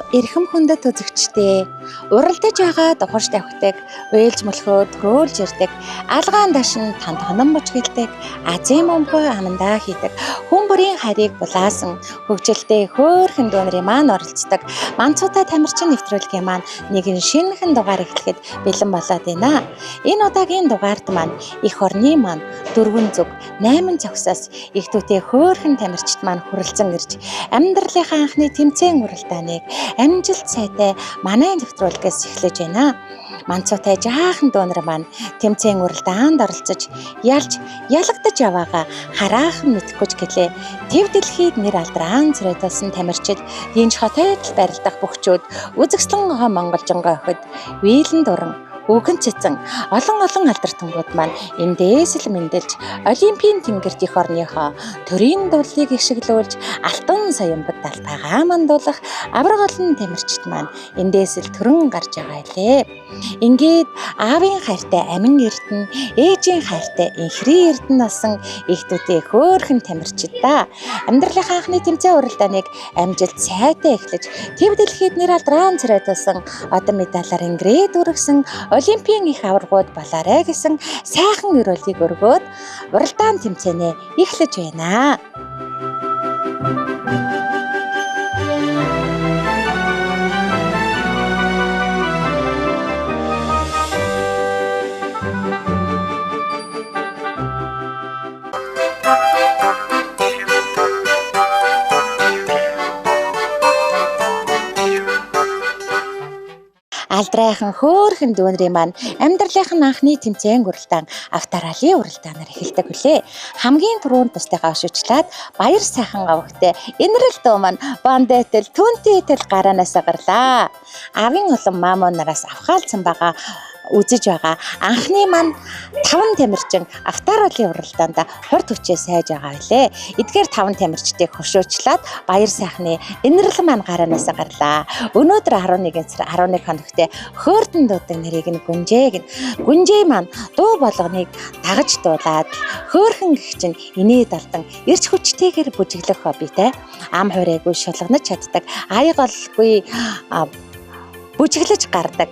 Эрхэм хүндэт үзэгчдээ уралдаж байгаа духарч тавхдаг, уйлж мөлхөө төрөөлж ирдэг, алгаан дашин танд хонон мож гэлдэг, азийн момхой амандаа хийдэг, хүн бүрийн харийг булаасан, хөгжилтэй хөөрхөн дүүнрийн маань оролцдог, манцуутай тамирчин нэвтрүүлгийн маань нэгэн шинэхэн дугаар эхлэхэд бэлэн болоод байна. Энэ удаагийн дугаарт маань эх орны маань дөрвөн зүг, 8 цогсоос их түүтэй хөөрхөн тамирчид маань хүрэлцэн ирж, амьдралынхаа анхны тэмцээн уралдааныг амжилт сайтай манай нэвтрүүлгээс эхлэж байна. Манцуутай жаахан дүүнэр маань тэмцээн уралдаанд оролцож, ялж ялагдаж яваагаа хараахан мэдхгүйч гэлээ. Тэв дэлхийд нэр алдран цэрэтэлсэн тамирчид, Янж хотод барилдах бөхчүүд, үзэгслэн монголжонгоо охид, вийлэн дуран, үгэн цэцэн, олон алдар тунгууд маань эндээс л мэндэлж, Олимпийн тэнгэрт эх орныхоо төрийн дуулыг ишиглүүлж, алтан соёмбод талбайгаа мандуулах авраг олон тамирчид маань эндээс л төрөн гарч байгаа илээ. Ингээд аавын хайртай амин эрдэнэ, ээжийн хайртай инхрийн эрдэнэ болсон их дүүтэй хөөрхөн тамирчид та амьдралынхаа анхны тэмцээн уралдааныг амжилт сайтай эхлэж, тэв дэлхийд нэр алдран цэрэтэлсэн, одон медалаар ингрээд үргэсэн Олимпийн их аваргууд болоорой гэсэн сайхан өрөөлийг өргөөд уралдаан тэмцээнээ эхлэж байна. Алдрайхан хөөрхөн дүүнрийн маань амьдралынхаа анхны тэмцээн уралдаан авторалийн уралдаанаар эхэлдэг үлээ. Хамгийн түрүүнд тусдайгаа шүчлээд баяр сайхан авахтай энэрэл дуу маань бандэтэл түнтэтэл гараанаас гарлаа. Авийн олон маамуу нараас авхаалцсан байгаа үзэж байгаа анхны маань 5 тамирчин авторалийн уралдаанд хурд хүчээ сайж байгаа билээ. Эдгээр 5 тамирчдыг хөшөөчлээд баяр сайхны энэрл маань гараанаас гарлаа. Өнөөдөр 11 сар 11 хоногт хөөрдөн дуудаг нэрийг нь гүнжээ маань дуу болгоныг дагаж дуулаад хөөрхөн гихчин инээд алдан эрч хүчтэйгээр бүжиглэх хоббитэй, ам хуурайгүй шулганаж чаддаг, аяг олгүй бүжиглэж гардаг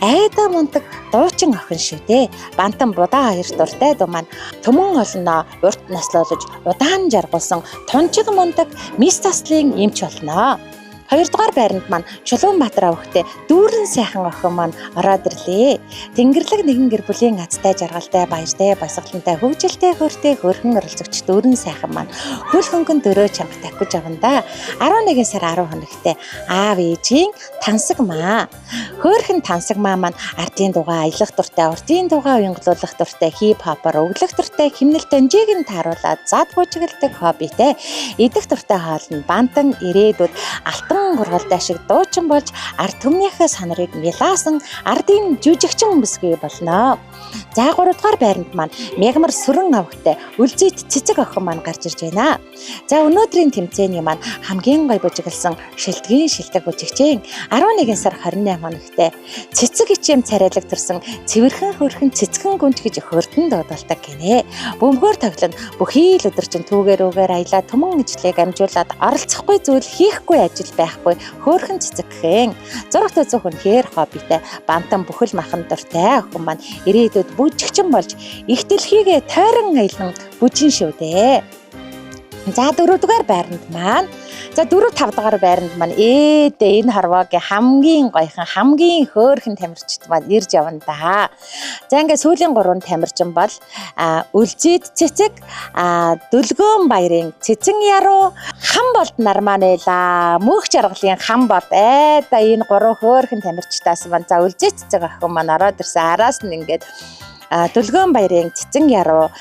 айда мундаг дуучин охин шүү дээ. Бантан будаа хоёр дуртай дуу маань төмөн олноо урт наслуулж удаан жаргуулсан тунчиг мундаг мис таслын эмч болно. Хоёрдугаар байранд маань Чулуунбаатар авахтай дүүрэн сайхан охин маань ороод ирлээ. Тэнгэрлэг нэгэн гэр бүлийн азтай жаргалтай, баяртай, басгалантай, хөгжилтэй, хөөртэй, хөөрхөн оролцогч дүүрэн сайхан маань хөл хөнгөн дөрөө чанга тавьж авандаа 11 сар 10 хоногт аав ээжийн тансаг маа. Хөөрхөн тансаг маа маань ардын дугаа аялах дуртай, урдын дугаа уянгалуулах дуртай, хип хопор өглөх дуртай, химнэл донжийг нь тааруулаад зад бүжгэлдэг хоббитэй. Идэх дуртай хоолн бантан ирээдүйд алтан гургалтай шиг дуучин болж ард түмнийхээ санарыг мялаасан ардын жүжигчин бүсгүй болно. За 3 дугаар байранд маань мягмар сүрэн авахтай үлзийт цэцэг охин маань гарч ирж байна. За өнөөдрийн тэмцээний маань хамгийн гой бүжиглсэн шилдэг бүжигчийн 11 сар 28 хоногт цэцэг ичэм царайлаг төрсөн цэвэрхэн хөрхэн цэцгэн гүнж гэж хөрдөн дуудалдаг гинэ. Бөмбөр тоглоно бүхий л өдөржин түүгээр аялаа төмөн ижлийг амжуулаад оролцохгүй зүйл хийхгүй ажил байхгүй хөөрхөн цэцэг гэхэн зурагт зөвхөн хээр хоббитэй бантан бүхэл махан дуртай охин маань ирээдүйд бүжигчин болж их дэлхийгээ тойрон аялан бүжин шүү дээ. За 4 дугаар байранд маань 4 5 дугаар байранд маань энэ хорвоогийн хамгийн гойхон хамгийн хөөрхөн тамирчид маань ирж явна да. За ингээд сүүлийн 3 тамирчин бол үлзийд цэцэг, Дөлгөөн баярын цэцэн яруу, Хамболд нар маань эла мөнх жаргалын Хамболд да энэ 3 хөөрхөн тамирчдаас маань за үлзийд цэцэг охин маань ороод ирсэн. Араас нь ингээд Дөлгөөн баярын цэцэн яруу,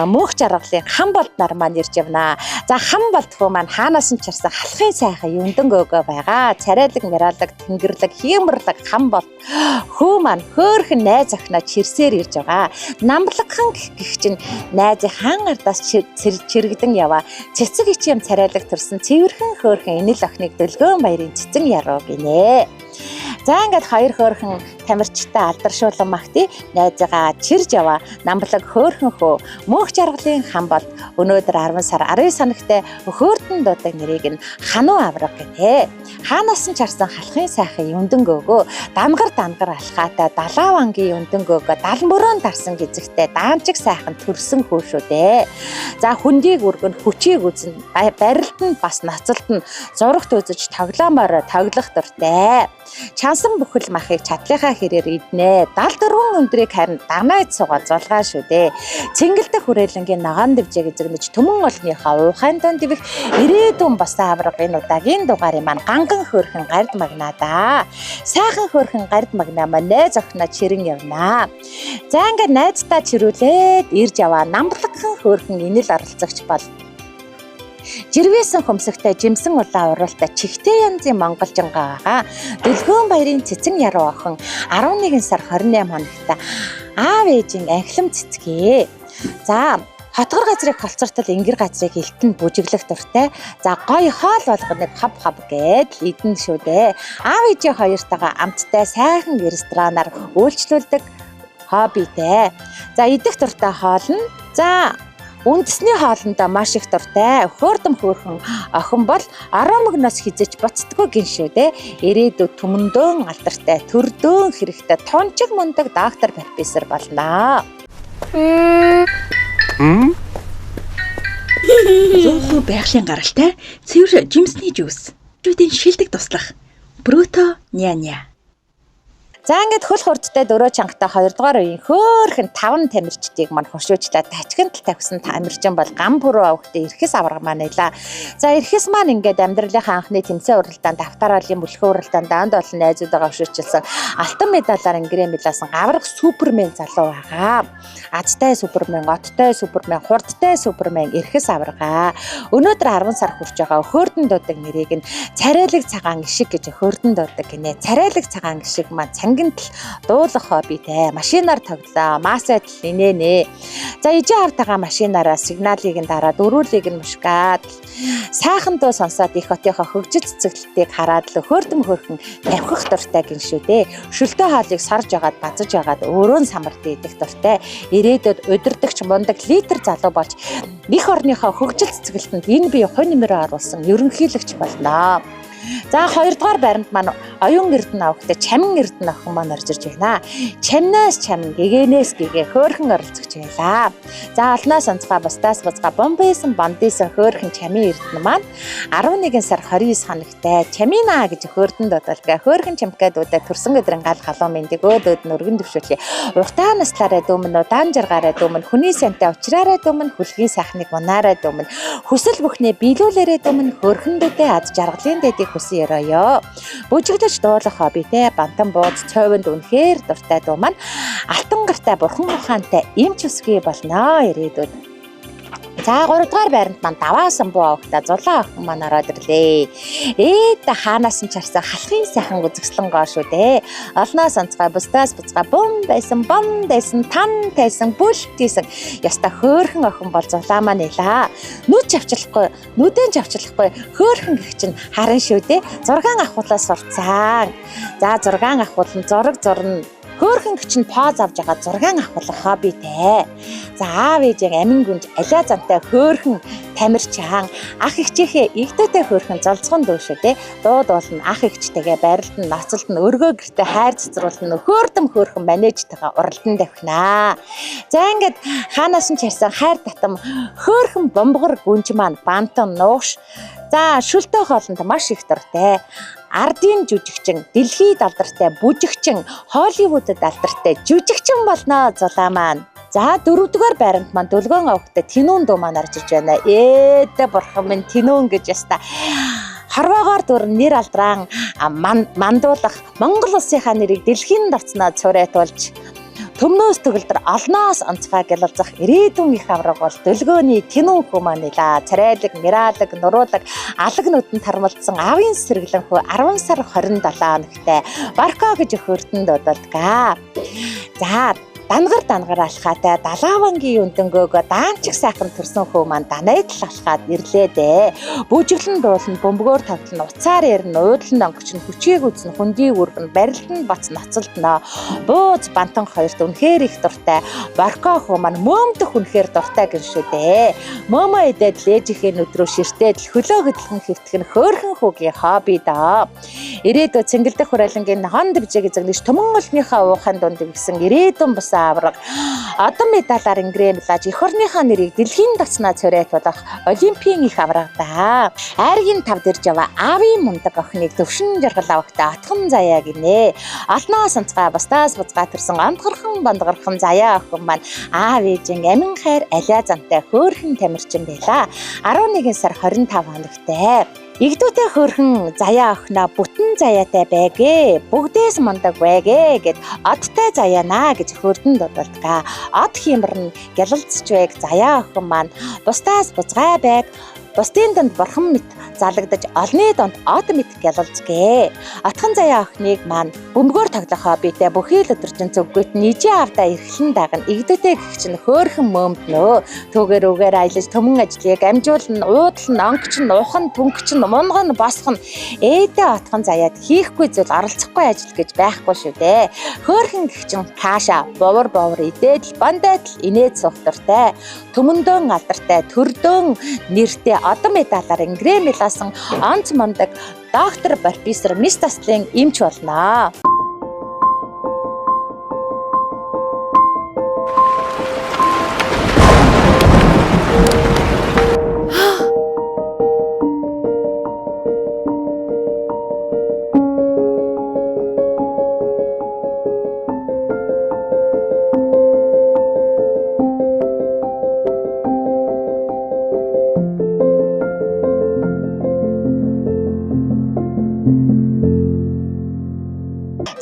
мөнх жаргалын Хамболд нар маань ирж явна. За Хамболд хөө маань хаанаас нь чарсан халахын сайхан юндан гөөгөө байгаа. Царайлаг, мэралаг, тэнгэрлэг, хиймэрлэг Хамболд хөө маань хөөрхөн найз охиноо чирсээр ирж байгаа. Намблагхан гэх чинь найзын хаан ардаас чирэгдэн яваа. Цэцэг ичэм царайлаг төрсөн цэвэрхэн хөөрхөн энэл охиныг Дөлгөөн баярын цэцэн яруу гинэ. За ингээд 2 хөөрхөн тамирчтай алдаршуулан магтъя. Найзгаа чирж яваа намблаг хөөрхөн хөө мөнх жаргалын хан бол өнөөдөр 10 сар 19 санагтай хөөртөн дуудаг нэрийг нь хануу авраг гэдэг. Хаанаас нь чарсан халахын сайхан юндэнгөөгөө дангар алхаатай далаа вангийн юндэнгөөгөө далан борон дарсан гизэгтэй даанчиг сайхан төрсөн хөө шүү дээ. За хүндийг өргөн хүчийг үзэн барилд нь бас нацалт нь зурагт үзэж тоглоомоор тоглох дуртай. Чансан бүхэл махыг чадлынхаа хэрээр иднэ. 74 өндрийг харин дагнаад суугаа зулгаа шүү дээ. Цэнгэлдэх хүрээлэнгийн ногоон дэвжээг эзэгнэж түмэн олныхаа уухайн дунд дивэх ирээдүйн босоо авраг энэ удаагийн дугаарыг маань ганган хөөрхөн гард магнаа. Сайхан хөөрхөн гард магнаа маань найз охиноо чирэн явнаа. За ингээд найзтаа чирүүлээд ирж яваа намблагхан хөөрхөн инэл оролцогч бол жирвэсэн хөмсөгтэй жимсэн улаан уралтай чихтэй янзын монголжингаа байгаа. Дэлгөөн баярын цэцэн яруу охин 11 сар 28 хоногт аав ээжийн анхлам цэцгээ. За хотгор газрыг холцортол ингэр газрыг элтэн бүжиглэх дуртай. За гоё хоол болгоныг хав гээд идэн шүү дээ. Аав ээжийн хоёртойгоо амттай сайхан ресторанаар үйлчлүүлдэг хоббитэй. За идэх дуртай хоол нь үндэсний хоолндоо маш их дуртай. Хөөрдөм хөөрхөн охин бол ороо мөгнөөс хизэж буцдаггүй гин шүү дээ. Ирээдүйд түмэндөөн алдартай, төрдөөн хэрэгтэй тунчиг мундаг доктор профессор болноо. Зөөхөө байгалийн гаралтай цэвэр жимсний жуус. Жүдийн шилдэг туслах. Бруто няня. За ингээд хөл хурдтай 4 чангатай 2 дугаар үеийн хөөрхөн 5 тамирчдыг мань хуршуучлаа тачигт тавьсан тамирчин бол гам бүрөө авахтай эрхэс авраг маань байла. За эрхэс маань ингээд амьдралынхаа анхны тэмцээн уралдаанд автоолын бүлхэн уралдаанд анд олон найзуудаа хуршуучлсан алтан медалаар ингрэмлсэн гавраг супермен залуу байгаа. Азтай супермен, оттой супермен, хурдтай супермен эрхэс аврагаа. Өнөөдөр 10 сар хүрч байгаа хөөрдөн дуудаг нэрийг нь царайлаг цагаан ишиг гэж хөөрдөн дуудаг гинэ. Царайлаг цагаан ишиг маань дуулах хоббитэй. Машинаар тоглоо. Маасад инээнэ. За ижээ автагаа машинаараа сигналыг нь дараад өрүүлгийг нь мушгаад сайхан дуу сонсоод их хотынхоо хөгжил цэцэглэлтийг хараад л хөөрдөм хөөрхөн тавхих дуртай гин шүү дээ. Шөлтөө хаалыг сарж агаад базаж агаад өөрөө нь самарт идэх дуртай. Ирээдүйд удирдагч мундаг лидер залуу болж их орныхоо хөгжил цэцэглэлтэнд энэ бие хувь нэмрээ оруулсан ерөнхийлөгч болноо. За 2 дугаар баримт маань оюун эрдэнэ авахтай чамин эрдэнэ охин маань орж ирж байна. Чамнаас чамин гэгээнээс гэгээ хөөрхөн оролцогч байлаа. За олноос онцгой бусдаас буцгаа бомбэйсэн бандисэн хөөрхөн чамин эрдэнэ маань 11 сар 29 хоногтай чамина гэж хөөрдөн дуудалгаа хөөрхөн чамкад удаа төрсөн өдрийн гал халуун мэндийг өөдөөд нүргэн дэвшүүлээ. Уртаа наслаараа дөөмөн удаан жаргаараа дөөмөн хүний сантай уучраараа дөөмөн хүлгийн сайхныг унаараа дөөмөн хүсэл бүхнээ биелүүлээрээ дөөмөн хөөрхөндүүдээ ад жаргалын дэдийг хүсэн ёроё. Бүжиглэж дуулах хоббитэй бантан бууз цойвонд үнэхээр дуртай дуу маань алтан гартай бурхан ухаантай эмч үсгүй болноо ирээдүйд. За 3 дугаар баримт маань даваасан буу авахта зулаа охин маань ороод ирлээ. Ээд хаанаас нь чарсан халахын сайхан үзэсгэлэн гоо шүү дээ. Олноос онцгой бусдаас буцгаа бом байсан тан тайсан бүлтийсэн яста хөөрхөн охин бол зулаа маань нэлаа. Нүдэн чавчлахгүй хөөрхөн гэх чинь харан шүү дээ. Зургаан авахулаас сурцсан. За зургаан авахул нь зураг зурна. Хөөрхөн гिचн поз авж байгаа зургаан авахлах хоббитэй. За аав ээжийн амин гүнж алиа зантай хөөрхөн тамирчаан ах эгчийнхээ игдүүтэй хөөрхөн золцгон дүүшээ те дууд болно ах эгчтэйгээ барилд нь ноцолд нь өргөө гэртээ хайр цэцруулна хөөрдөм хөөрхөн манежтэйгээ уралдан давхнаа. За ингээд хаанаас нь чарсан хайр татам хөөрхөн бомбогор гүнж маань бантан нуугш. За шүлтөө хоолнд маш их дуртай. Ардын жүжигчин, дэлхийд алдартай бүжигчин, Холливуудад алдартай жүжигчин болноо зулаа маань. За 4 дугаар баримт маань дөлгөөн авахтай тэнүүн дуу маань орж иж байна. Ээдэ бурхан минь тэнүүн гэж яста. Хорвоогоор дүр нэр алдран мандуулах Монгол улсынхаа нэрийг дэлхийн давцнаа цурейтуулж төмнөөс төгөлдөр олноос онцгой гялалзах ирээдүйн их авраг бол дөлгөөний тэнүүн хүү маань нэлаа. Царайлаг, мираалаг, нуруулаг, алаг нүдэн тармалдсан авийн сэргэлэн хүү 10 сар 27 хоногтай Барко гэж хөөртөн дуудалгаа. За дангар алхаатай далаавангийн өндөнгөөгөө даанчиг сайхан төрсөн хөө маань данайдл алхаад ирлээ дээ. Бүжиглэн дуулна, бөмбөгөөр тавтлан, уцаар ярина, уудлан онгоч нь хүчийг үзнэ, хүндийг үргэн, барилдан бац нацалдна. Бууз бантан хоёрт үнэхээр их дуртай. Борко хөө маань мөөмдөх үнэхээр дуртай гин шүү дээ. Мөмө идээд лээжийнхээ нүдрөө ширтээд хөлөө хөдлөн хэвтгэх нь хөөрхөн хүүгийн хобби даа. Ирээдүйд цэнгэлдэх хураалангийн хонд бижээг эзэгнэж төмөн олныхаа уухайн дунд гисэн ирээдүйн бусан авраг одон медалаар ингрэмлаж эх орныхоо нэрийг дэлхийн тацнаа цорайтуулах олимпийн их авраг даа. Айргийн тавд ирж яваа аавын мундаг охиныг төвшин жаргал авахтаа отхон заяа гинэ. Алнаа санцгаа бустаас буцгаа төрсөн амтгархан бандгархан заяа охин маань аав ээжийн амин хайр алиа зантай хөөрхөн тамирчин байлаа. 11 сар 25 хоногтай. Игдүүтэй хөөрхөн заяа охиноо бүтэн заяатай байгээ. Бүгдээс мундаг байгээ гэд одтой заяанаа гэж хөрдөнд дууддаг. Од хиймэр нь гялалцж байг заяа охин маань бусдаас бузгай байг. Бусдын донд бурхан мэт залагдаж олны донд од мэт гялалцгээ. Атхан заяа охиныг маань бөмбөгөөр тоглох хоббитэй бүхий л өдөржин зөвгөт нижээ авдаа эрхлэн дагна. Игдүүтэй гэх чинь хөөрхөн мөөмднөө. Түүгээр үгээр аялаж төмөн ажлыг амжуулна, уудлан, онгоч нь, ухан, түнхч нь, мунган босгоно. Ээдээ отхон заяад хийхгүй зүйл оролцохгүй ажил гэж байхгүй шүү дээ. Хөөрхөн гэх чинь хаашаа бовор идээд бандайтл инээд суух дуртай. Төмөндөөн алдартай, төрдөөн нэртэй одон медалаар ингрэмласан онц мундаг доктор профессор Мис Таслын эмч болно.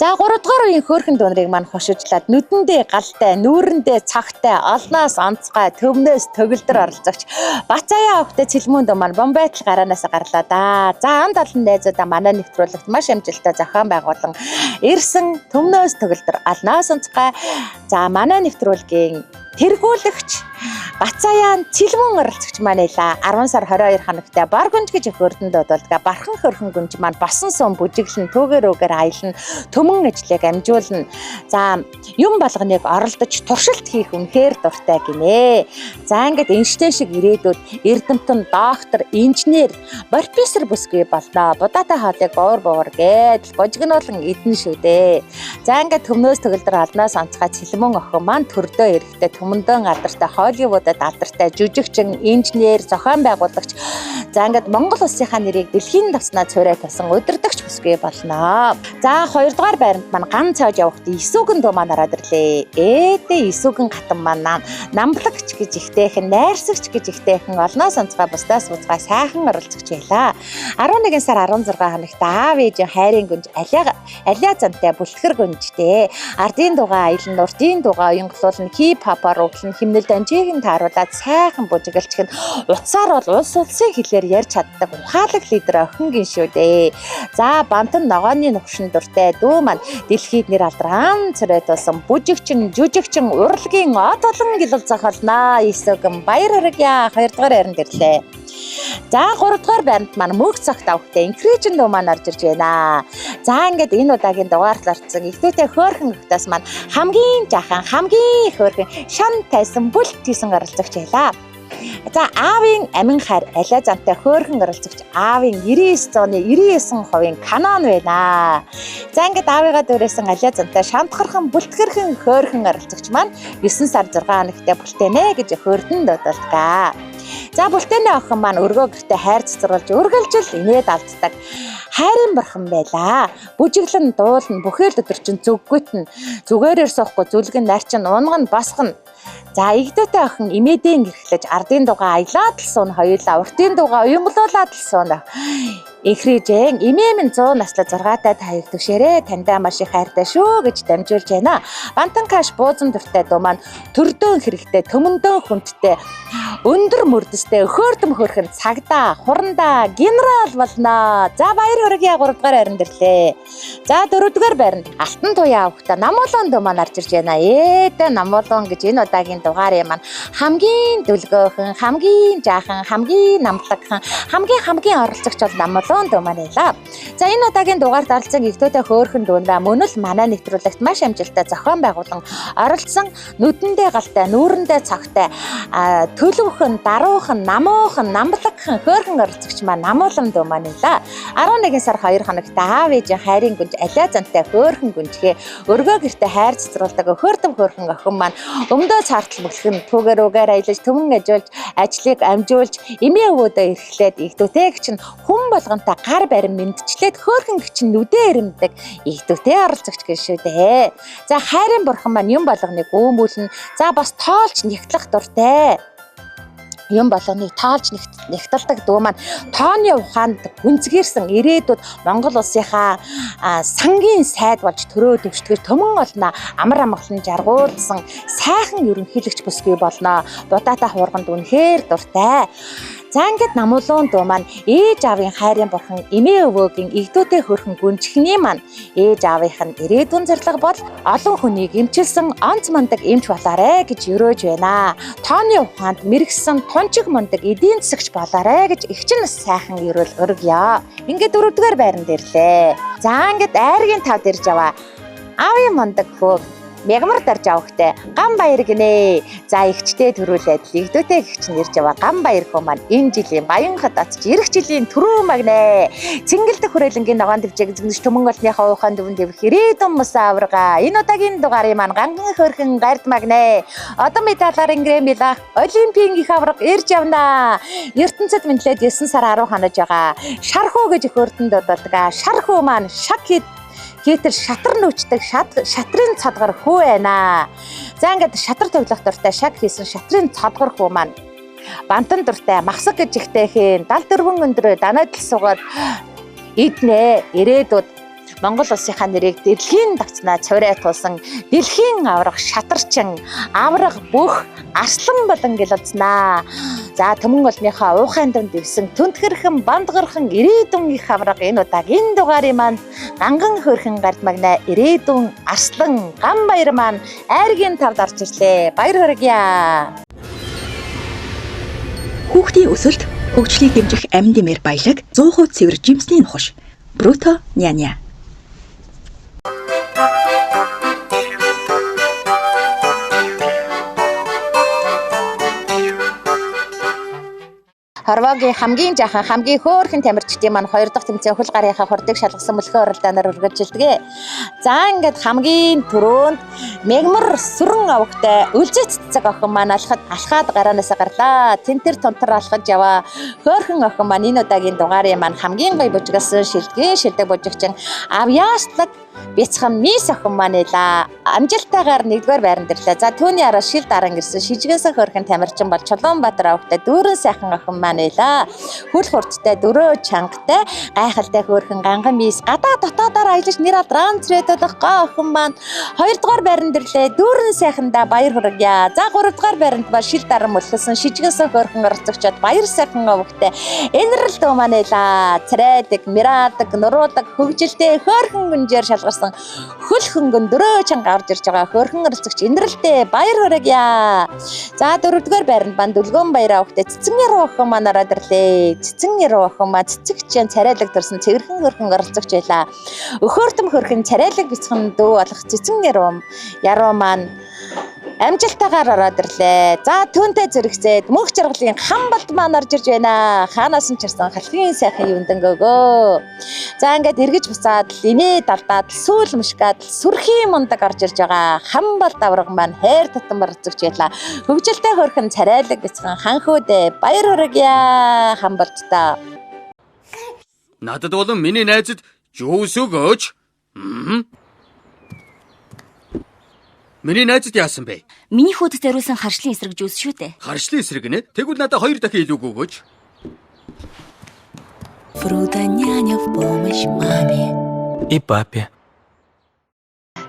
За 3 дугаар үеийн хөөрхөн дуунрыг маань хошижлаад нүдэндээ галтай, нүүрэндээ цагтай, олноос онцгой, төвнөөс төгөлдөр оролцогч Бацаяа охтой цэлмүүн дуу маань Бомбайтл гараанаас гарлаа да. За анд олон найзуудаа манай нэвтрүүлэгт маш амжилттай зохион байгуулан ирсэн төвнөөс төгөлдөр олноос онцгой. За манай нэвтрүүлгийн тэргүүлэгч Бацаяан цэлмүүн оролцогч маань байла. 10 сар 22 хоногтой бар гүнж гэж хөрдөнд дууддаг. Бархан хөрхөн гүнж маань босон сум бүжиглэн түүгээр үгээр аялна. Төмөн ажлыг амжуулна. За юм болгоныг оролдож туршилт хийх үнэхээр дуртай гинэ. За ингээд энэштэй шиг ирээдүйд эрдэмтэн, доктор, инженер, профессор бүсгүй болно. Будаатай хоолыг бовор гэдэл божигнуулан идэн шүү дээ. За ингээд төмнөөс төгөлдөр алнаас онцгой цэлмүүн охин маань төрдөө эрэхтэй төмөндөөн алдартай Холливуудад алдартай жүжигчин, инженер, зохион байгуулагч. За ингээд Монгол улсынхаа нэрийг дэлхийн тацнаа цорайтуулсан удирдагч бүсгүй болно. За 2 дугаар байранд маань ганц цааж явахт Исүгэн дуу маань ороод ирлээ. Ээдээ Исүгэн хатан маань намблагч гэж ихтэйхэн, найрсагч гэж ихтэйхэн олноос онцгой бусдаас буцгай сайхан оролцогч байлаа. 11 сар 16 хоногт аав ээжийн хайрын гүнж алиа зантай бүлтгэр гүнжтэй. Ардын дуугаа аялан, урдын дуугаа уянгалуулна, хип-хопоор углан, химнэл данжийг нь тааруулаад сайхан бүжигэлчгэн утсаар бол улсын хэлээр ярьж чаддаг ухаалаг лидер охингийн шүү дээ. За бантан ногооны нөхшин дуртай дүү маань дэлхийд нэр алдран цорайтуулсан бүжигчин, жүжигчин, урлагийн од олон гилэл зохиолноо. Исүгэн баяр хүргье. 2 дугаар байранд ирлээ. За 3 дугаар байранд маань мөнх цагт авахтай инкрижен дуу маань орж ирж байна. За ингээд энэ удаагийн дугаарларцсан ихтэй хөөрхөн өгтөөс маань хамгийн жахан, хамгийн хөөрхөн шан тайсан бүлт тийсэн оролцогч байлаа. За аавын амин хайр алиа зантай хөөрхөн оролцогч аавын 99.99% канон байна. За ингээд аавыгаа дөрөөсөн алиа зантай шантгархан бүлтгэрхэн хөөрхөн оролцогч маань 9 сар 6 хоногтой бүлтэнэ гэж хөрдөн дуудалгаа. За бүлтэнэ охин маань өргөө гэртээ хайр цэцэрлж үргэлжил инээд алддаг. Хайрын бурхан байлаа. Бүжиглэн дуулна, бүхэл өдөржин зүггүйтэн, зүгээрээр суухгүй зүлгэн нарчин унган босгоно. За игдүүтэй охин имээдэн гэрхлэж ардын дуугаа аялаад л суун хоёулаа, уртын дуугаа уянгалуулаад л суун. Эхрээжэн эмээ минь 100 наслаа 6-тай та хоёр түшээрээ таньдаа маш их хайртай шүү гэж дамжуулж байна. Бантан каш буузан дуртай дуу маань төрдөөн хэрэгтэй, төмөндөөн хүндтэй, өндөр мөрдөстэй, өхөөртөм хөрхөн цагдаа, хурандаа, генерал болно. За баяр хүргэе 3 дугаар байранд ирлээ. За 4 дугаар байранд Алтан туяа авахта намуулан дуу маань орж ирж байна. Ээдэ намуулан гэж энэ удаагийн дугаарыг маань хамгийн дүлгөөхөн, хамгийн жаахан, хамгийн намлагхан, хамгийн оролцогч бол намуулан дуу маань байлаа. За энэ удаагийн дугаард оролцсон игтүүтэй хөөрхөн дүүнрээ мөн л манай нэвтрүүлэгт маш амжилттай зохион байгуулан оролцсон нүдэндээ галтай, нүүрэндээ цогтой, төлөвхөн, даруухан, намуухан, намлагхан хөөрхөн оролцогч маань намуулан дуу маань байлаа. 11 сар 2 хоногт аав ээжийн хайрын гүнж алиа зантай хөөрхөн гүнжихээ өргөө гэртээ хайр цэцруулдаг өхөөртөм хөөрхөн охин маань өмдөө цаартал мөлхөн түүгээр угаар аялаж төмөн ажуулж ажлыг амжуулж эмээ өвөөдөө эрхлээд игтүүтэй чинь хүн болгонтой гар барин мэдчлээд хөөрхөн чинь нүдээ ирэмдэг игтүүтэй оролцогч гэж шүү дээ. За хайрын бурхан маань юм болгоныг өөмүүлнэ. За бас тоолж нэгтлэх дуртай. Юм болгоныг таалж нэгтэлдэг дуу маань тооны ухаанд гүнзгийрсэн ирээдүйд Монгол улсынхаа сангийн сайд болж төрөө төвчдгөр төмөн олно амар амгалан жаргуулсан сайхан ерөнхийлөгч бүсгүй болно. Будаатай хуурганд үнэхээр дуртай. За ингээд намуулуун дуу маань ээж аавын хайрын бурхан эмээ өвөөгийн игдүүтэй хөрхөн гүнжихний маань ээж аавынх нь ирээдүйн зарлага бол олон хүнийг эмчилсэн онц мундаг эмч болоорой гэж өрөөж байна. Тооны ухаанд мэрэгсэн тунчиг мундаг эдийн засагч болоорой гэж их чинь сайхан өрөөл өргөё. Ингээд 4 дугаар байранд ирлээ. За ингээд айргийн тавд ирж аваа. Аавын мундаг хөө мягмар дарж авахтай гам баяр гинэ. За ихчтэй төрүүлээд игдүүтэй гихч нэрж яваа гам баяр хөө маань энэ жилийн Баянгад атч эх жилийн түрүү магнэ. Цэнгэлдэх хүрээлэнгийн ногоон дэвжээг зэгнэж төмөн олныхаа ухаан дөвөн дэвх ирээдүйн мус аварга. Энэ удаагийн дугаарыг маань ганган хөрхөн гард магнэ. Одон медалаар ингрэмила олимпийн их аварга ирж явна. ертөнцид мэдлээд 9 сар 10 хонож байгаа. Шархуу гэж хөрдөнд дууддаг. Шархуу маань шак хийтэл шатар нүчдэг шатрын цодгор хүү байна. За ингээд шатар тоглох дуртай шаг хийсэн шатрын цодгор хүү маань бантан дуртай махсаг гэж ихтэй хийн 74 өндрөө данаадл суугаад иднэ. Ирээдүйд Монгол улсынхаа нэрийг дэлхийн давцнаа цорой туулсан дэлхийн аврах шатарчин аврах бүх арслан болон гэлэлзнаа. За төмөн олныхаа уухайн дэнд дэвсэн түнтгэрхэн бандгархан ирээдүйн их авраг энэ удаагийн дугаарыг маань ганган хөрхэн гард магна. Ирээдүйн арслан гам баяр маань айргийн тавд орж ирлээ. Баяр хүргье. Хүүхдийн өсөлт хөгжлийг дэмжих амин дэмээр баялаг 100% цэвэр жимсний нухаш Bruto Няня. Хорвогийн хамгийн жаахан хамгийн хөөрхөн тамирчдын маань 2 дахь тэмцээн хөл гарынхаа хурдыг шалгасан мөлхөө оролдооноор үргэлжилдэг. За ингээд хамгийн түрүүнд мегмар сүрэн авахтай өлзөц цэцэг охин маань алхаад гараанасаа гарлаа. Тэнтэр тунтар алхаж яваа. Хөөрхөн охин маань энэ удаагийн дугаарыг маань хамгийн гоё бужигсан шилдэг бужигчин авьяаслаг бяцхан мис охин маань эла амжилттайгаар 1-р байранд ирлээ. За түүний араас шил даран ирсэн шижгээс хөрхэн тамирчин бол Чулуунбаатар авахтай дүүрэн сайхан охин маань эла хөл хурдтай дөрөө чангатай гайхалтай хөрхэн ганган мис гадаа дотоодоор аялаж нэр алдран цэрэдэх гоо охин маань 2-р байранд ирлээ. Дүүрэн сайхандаа баяр хүргье. За 3-р байранд ба шил даран мөлхсөн шижгээс хөрхэн оролцогчод баяр сайхан авахтай энэрл дөө маань эла цэрэдэг мирадаг нуруулдаг хөгжилтэй хөрхэн гүнжээр шалгарсан хөл хөнгөн дөрөө чанга орж ирж байгаа хөрхэн оролцогч энэрлтэй баяр хүргье. За 4-р байранд банд дүлгөөн баяр авахтай цэцэн яруу охин маань ороод ирлээ. Цэцэн яруу охин маань цэцэгчэн царайлаг төрсөн цэвэрхэн хөрхэн оролцогч байлаа. Өхөөртөм хөрхэн царайлаг бяцхан дөө болох цэцэн яруу маань амжилттайгаар ороод ирлээ. За түүнтэй зэрэгцээд мөнх жаргалын хамбалт маань орж ирж байна. Хаанаас нь чирсэн халхийн сайхан юундангөөгөө. За ингээд эргэж буцаад инээ далдаад сүүл мушгаад сүрхийн мундаг орж ирж байгаа. Хамбалт авраг маань хайр татан оролцогч байлаа. Хөгжилтэй хөрхэн царайлаг бяцхан ханхүүдээ баяр хүргье хамбалтаа. Надад болон миний найзад юус өгөөч. Миний найзад яасан бэ? Миний хүйдэд зориулсан харшлын эсрэг жүүс шүү дээ. Харшлын эсрэг нэ? Тэгвэл надад 2 дахин илүү өгөөч. Фрута няня в помощь маме. И папе.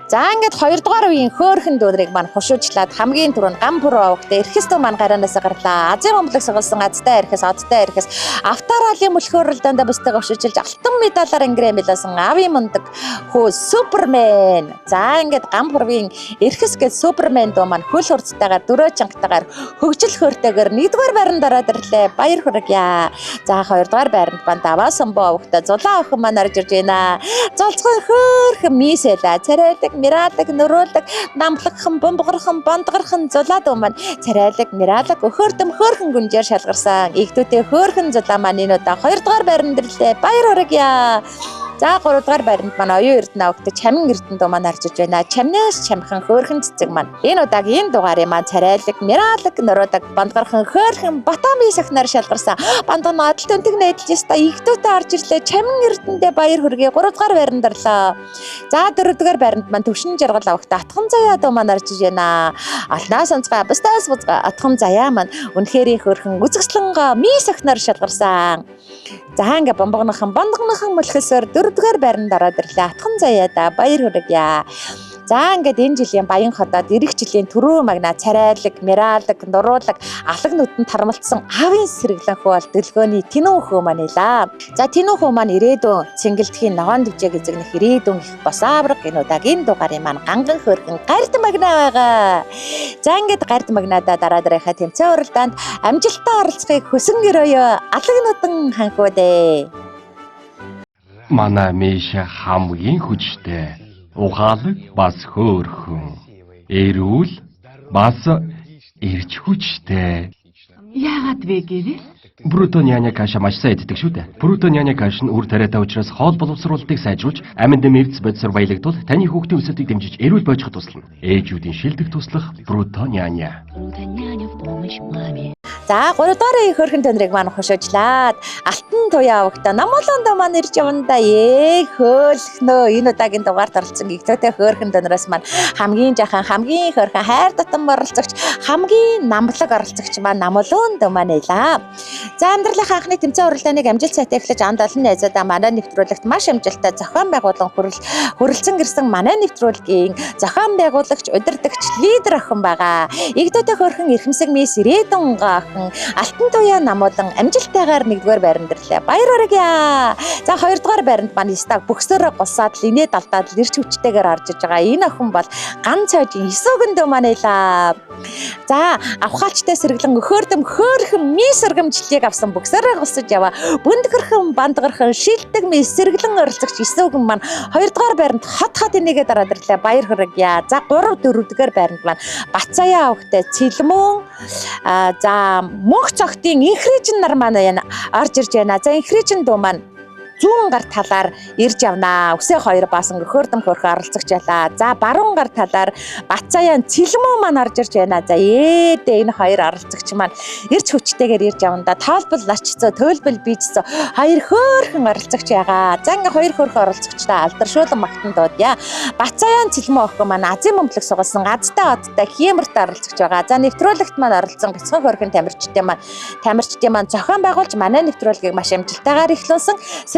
За ингээд 2 дугаар үеийн хөөрхөн дүүрийг маань хушуучлаад хамгийн түрүүнд гам бүрөө авахтай эрхэстөө маань гараанаас гарлаа. Азийн бомблог соголсон азтай эрхэс одтой эрхэс авторалийн мөлхөөрөл дандаа бустайгаа хушуучлж алтан медалаар ингрэмэлсэн ави мундаг хөө Супермен. За ингээд гам бүрийн эрхэс гэж Супермен дуу маань хөл хурцтайгаар дөрөө чангатайгаар хөгжил хөөртэйгээр 1-р байранд ороод ирлээ. Баяр хүргье. За 2-р байранд маань даваа самбоо авахтай зулаан охин маань орж ирж байна. Золцгой хөөрхөн мисэлэ царайдаг мираалаг нөрөөлөг намхлагхан бомбогорхон бондгорхон зулаад маань царайлаг мираалаг өхөөрдөм хөөрхөн гүнжээр шалгарсан. Игдүүтэй хөөрхөн зулаа маань энэ удаа 2 дугаар байранд ирлээ. Баяр хүргье. За 3 дугаар байранд маань оюун эрдэнэ авахтай чамин эрдэнэ дуу маань орж иж байна. Чамнаас чамхан хөөрхөн цэцэг маань. Энэ удаагийн дугаарыг маань царайлаг мираалаг нөрөөдөг бондгорхон хөөрхөн батами сахнаар шалгарсан. Бандон адал төнтөг найдалж яста игдүүтэй орж ирлээ. Чамин эрдэндээ баяр хүргье. 3 дугаар байранд орлоо. За 4 дугаар байранд маань төвшин жаргал авахтай атхан заяа дуу маань орж иж байна. Алнаас онцгой бустаас бузгай атхан заяа маань үнэхээр хөөрхөн үзэгслэнгаа ми сахнаар шалгарсан. За ингээ бомбогнохон бондгонохон мөлхөсөөр 4 дугаар байранд ороод ирлээ. Атхан заяада баяр хүргье. За ингээд энэ жилийн баян хотод эх жилийн төрөө магна царайлаг, мираалаг, нуруулаг, алаг нүдэнд тармалцсан аавын сэргэлэн хөө бол дэлгөөний тинүү хөө маань илаа. За тинүү хөө маань ирээдүйн цэнгэлдэхийн ногоон дэвжээг эзэгнэх ирээдүйн их бос авраг энэ удаагийн дугаарыг маань ганган хөөрхөн гард магна байгаа. За ингээд гард магнадаа дараа дараагаа тэмцээн уралдаанд амжилттай оролцохыг хүсэн өрөөё. Алаг нүдэн ханхуу дээ. Манай Миша хамгийн хүчтэй. Ухаалаг бас хөөрхөн. Эрүүл бас эрч хүчтэй. Яагаад вэ гэвэл? Бруто няня каша маш сайн иддэг шүү дээ. Бруто няня каш нь үр тариатай учраас хоол боловсруулалтыг сайжруулж, аминд нэмэгдсэн бодисоор баялагдуул таны хүүхдийн өсөлтийг дэмжиж эрүүл бойцоход туслана. Ээжүүдийн шилдэг туслах Бруто няня. Фрута няня в помощь маме. За 3 дугаар хөөрхөн төндрийг маань хушуучлаад алтан туяа авахта намууланда маань ирж явна да хөөлхнөө энэ удаагийн дугаард оролцсон игтөөтэй хөөрхөн төнрөөс маань хамгийн жахан хамгийн хөөрхөн хайр татам оролцогч хамгийн намблаг оролцогч маань намууланд маань илаа. За амьдралын анхны тэмцээн уралдааныг амжилт сайтай эхлэж анд олон найзуудаа манай нэвтрүүлэгт маш амжилттай зохион байгуулан хүрэлцэн гэрсэн манай нэвтрүүлгийн зохион байгуулагч удирдагч лидер охин байгаа. Игтөөтэй хөөрхөн эрхэмсэг мисс ирээдүйн алтан туяа намуулан амжилттайгаар 1-р байранд ирлээ. Баяр хүргье. За 2 дугаар байранд маань стаг бөксөрөө голсаад линээ далдаад ирч хүчтэйгээр орж иж байгаа. Энэ охин бол ганц хойжийн эсүүгэндөө маань илаа. За авхаачтай сэргэлэн өхөөрдөм хөөрхөн мис өргөмжлөлийг авсан бөксөрөө голсож яваа. Бүндгэрхэн бандгэрхэн шилдэг мис сэргэлэн оролцогч эсүүгэн маань 2 дугаар байранд хот энийгээ дараад ирлээ. Баяр хүргье. За 3 4-р байранд маань Бацаяа авахтай Цэлмөн за мөнх цогтын инхрижин нар маань орж ирж байна. За инхрижин дуу маань зүүн гар талаар ирж явнаа. Үсээ 2 баасан хөөрдөм хөөрхөн оролцогч байлаа. За баруун гар талаар Бацаяан Цэлмөө маань орж ирж байна. За энэ 2 оролцогч маань ирж хүчтэйгээр ирж явна да. Тоолбол лачцоо, төлбөл бийцсоо 2 хөөрхөн оролцогч байгаа. За ингээ 2 хөөрхөн оролцогчтой алдаршуулан магтан дуудъя. Бацаяан Цэлмөө охин маань Азийн бомблог сугалсан азтай одтой Хиемэрт оролцогч байгаа. За нэвтрүүлэгт маань оролцсон бяцхан хөөрхөн тамирчдын маань зохион байгуулж манай нэвтрүүлгийг маш амжилттайгаар эхлүүлсэн.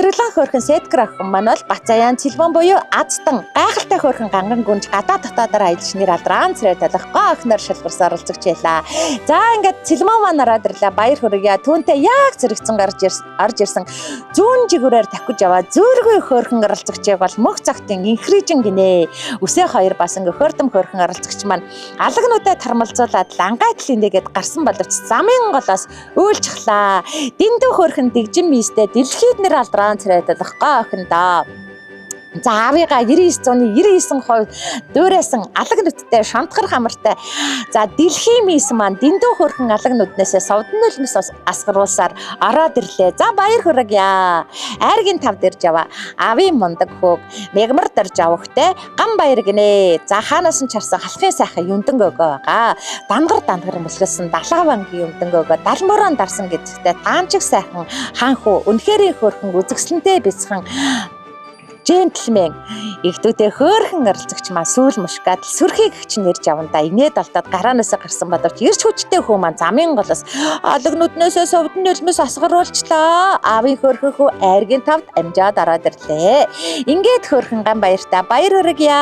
Сэргэлэн хөөрхөн Сеткер охин маань бол Бацаяан Цэлмөн буюу Азтан гайхалтай хөөрхөн ганган гүнж гадаа дотоодоор аялж нэр алраан царай талахгүй охиноор шалгарсан оролцогч байлаа. За ингээд Цэлмөн маань ороод ирлээ. Баяр хүргье. Түүнтэй яг зэрэгцэн орж ирсэн зүүн жигүүрээр тавхиж яваа зөөргөө хөөрхөн оролцогчийг бол мөх цагтын инхрижин гинэ. Үсээ 2 басан хөөрдөм хөөрхөн оролцогч маань алагнуудаа тармалзуулаад лангайтлын дэгэд гарсан боловч замын голоос үйлчхлаа. Дэндүү хөөрхөн дэгжин мистэй дэлхийд нэр алдраа царай талахгүй охин доо. За авига 99.99% дуурайсан алаг нүдтэй шантгар хамартай. За дэлхийн мис маань дэндүү хөрхөн алаг нүднээсээ совдон нулимс асгаруулсаар ороод ирлээ. За баяр хүргье. Айргийн 5 дэрж яваа. Авийн мундаг хөг мегмар дэрж авахтай гам баяр гинэ. За хаанаас нь чарсан халахын сайхан юндан өгөө байгаа. Дангар мөлгөсөн далаа бангийн юндан өгөө далмууран дарсан гэжтэй таамчиг сайхан хаанхуу үнэхэрийн хөрхөн үзэгсэлэнтэй бяцхан Джентльмен игдүүдээ хөөрхөн оролцогч маань сүүл мушкад сүрхий гэгч нэрж аванда инээд алдаад гараанаас гарсан бодовч ирч хүчтэй хүү маань замын голос алгнууднаас сувдан нөлмөс асгаруулчлаа. Аавын хөөрхөн хүү айргийн тавд амжаад ороод ирлээ. Ингээд хөөрхөн ган баяртаа баяр хүргье.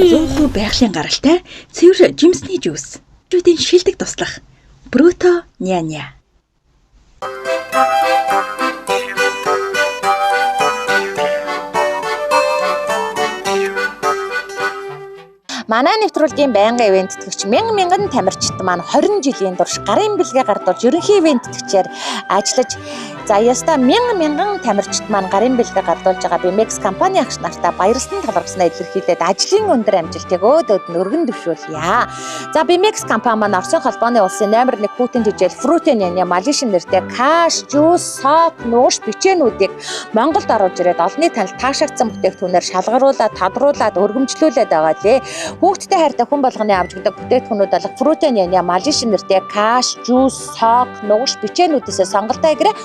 Зөөхөө байгалийн гаралтай цэвэр жимсний жуус. Чүүдийн шилдэг туслах. Bruto няня. Манай нэвтрүүлгийн байнгын ивент тэтгэгч мянган тамирчид маань 20 жилийн турш гарын бэлгээ гардуулж ерөнхий ивент тэтгэгчээр ажиллаж яста мянган тамирчид маань гарын бэлгээ гардуулж байгаа BMX компани агш нартаа баярлсан талархснаа илэрхийлээд ажлын өндөр амжилтыг өөдөөд нь өргөн дэвшүүлье. За BMX компани маань Оросын холбооны улсын номер 1 хүүтэн жижиг Fruto Няня Малишин нэртэй каш, жуус, сок, нууш бичээнүүдийг Монголд оруулж ирээд олонний танил таашаагдсан бүтээгдэхүүнээр шалгаруулад, тодруулаад, өргөмжлүүлээд байгаа лээ. Хүүхдтэй хайртай хүн болгоны авч өгдөг бүтээгдэхүүнүүд болох Fruto Няня Малишин нэртэй каш, жуус, сок, нууш бичээнүүдээс сонголтоо игрээ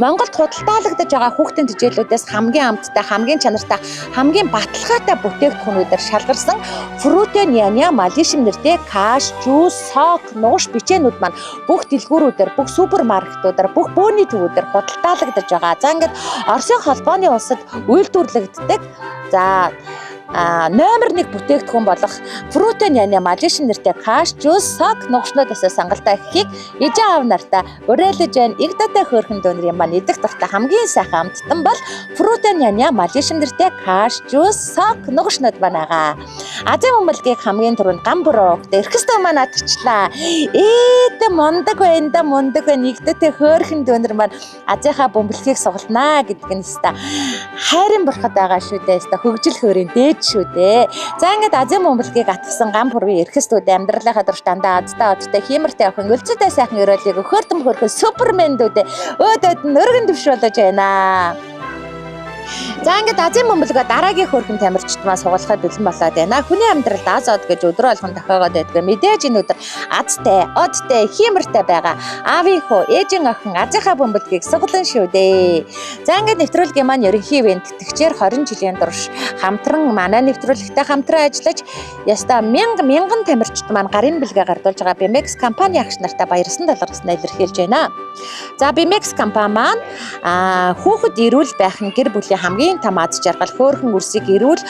Монголд худалдаалагдаж байгаа хүүхдийн тэжээлүүдээс хамгийн амттай, хамгийн чанартай, хамгийн баталгаатай бүтээгдэхүүнүүдээр шалгарсан Fruto Няня Малишин нэртэй каш, жуус, сок, нууш бичээнүүд маань бүх дэлгүүрүүдээр, бүх супермаркетуудаар, бүх бөөний төвүүдээр худалдаалагдаж байгаа. За ингээд Оросын холбооны улсад үйлдвэрлэгддэг. За номер 1 бүтээгдэхүүн болох Fruto Няня Малишин нэртэй каш, жуус, сок, нугшнуудаас сонголтоо ихийг ижээ аав нартай уриалж байна. Игдотой хөөрхөн дүүнэрийн маань идэх дуртай хамгийн сайхан амттан бол Fruto Няня Малишин нэртэй каш, жуус, сок, нугшнууд байна. Азийн өмөлгийг хамгийн түрүүнд гам буруугт эрхэстэй маань атгачлаа. Мундаг байна да, мундаг байна. Игдотой хөөрхөн дүүнэр маань Азийнхаа бөмбөлгийг сугалнаа гэдэг нь өста хайрын бурхад байгаа шүү дээ. Өста хөгжил хөөрийн дээд шүү дээ. За ингээд Азийн бөмбөлгийг атгсан гам бүрийн эрхэстүүд амьдралынхаа турш дандаа азтай хиймэртэй охин өлцөдөө сайхан өрөөлийг хөөртөн хөөрхөн супермендүүдээ өөдөөд нь өргөн дэвшүүлж байна. За ингээд Азийн бөмбөлгөө дараагийн хөөрхөн тамирчид маань сугалахад бэлэн болоод байна. Хүний амьдралд аз од гэж өдрөө болгон тохиогоод байдаг. Мэдээж энэ өдөр азтай, одтой, хиймэртэй байгаа. Аавын хөө, ээжийн охин Азийнхаа бөмбөлгийг сугалан шүү дээ. За ингээд нэвтрүүлгийн маань ерөнхий ивент тэтгэгчээр 20 жилийн турш хамтран манай нэвтрүүлэгтэй хамтран ажиллаж яста мянган тамирчид маань гарын бэлгээ гардуулж байгаа BMX компани агш нартаа баярлсан талархснаа илэрхийлж байна. За BMX компани маань хүүхэд эрүүл байх нь гэр бүлийн хамгийн том аз жаргал, хөөрхөн үрсийг эрүүл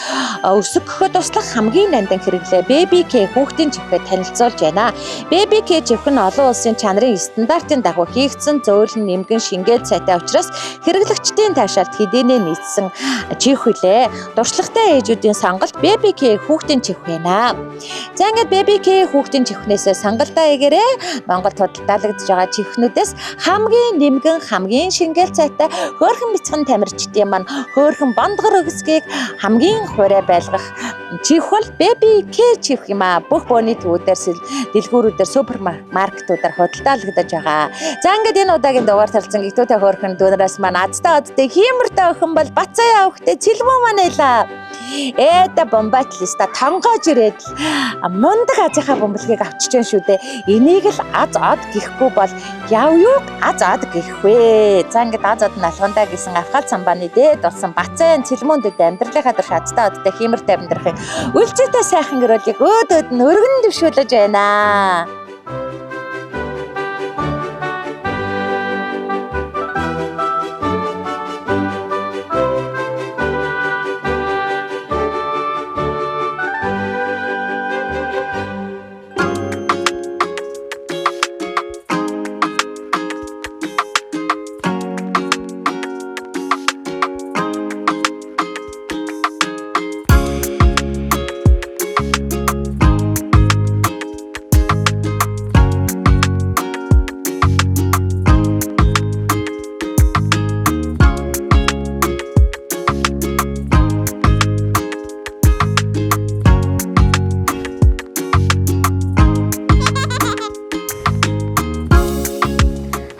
өсгөхөд туслах хамгийн нандин хэрэглээ Baby K хүүхдийн чихвэд танилцуулж байна. Baby K чихвэн олон улсын чанарын стандартын дагуу хийгдсэн зөөлөн нэмгэн шингээд сайтай учраас хэрэглэгчдийн таашаалд хэдийнэ нийцсэн чихвэлээ. Дуршлагтай ээжүүдийн сонголт Baby K хүүхдийн чихвэ байна. За ингээд Baby K хүүхдийн чихвнээс сонголтоо игээрээ Монголд худалдаалагдж байгаа чихвнүүдээс хамгийн нэмгэн, хамгийн шингээд сайтай хөөрхөн бяцхан тамирчдын маань хөөрхөн бондгор өгсгийг хамгийн хуурай байлгах чихвэл Baby K чих юм а. Бүх бөөний төвүүдээр, дэлгүүрүүдээр, супермаркетуудаар худалдаалагдаж байгаа. За ингээд энэ удаагийн дугаар талцсан гитүүтэй хөөрхөн дүүнээс маань азтай одтой хиймэртэй охин бол Бацаа явахтай цэлмүү маань байлаа. Бомбатлиста тонгоож ирээд мундаг Азийнхаа бөмбөлгийг авчиж байна шүү дээ. Энийг л аз од гэхгүй бол яв юуг аз од гэх вэ? За ингээд аз од нь алхандаа гэсэн авхал самбааны дээд болсон Бацаа цэлмүүндэд амьдралынхаа турш азтай одтой хиймэртэй амьдрахыг үлцэтэй сайхан гэрэлийг өөдөөд нь өргөн дэвшүүлж байна.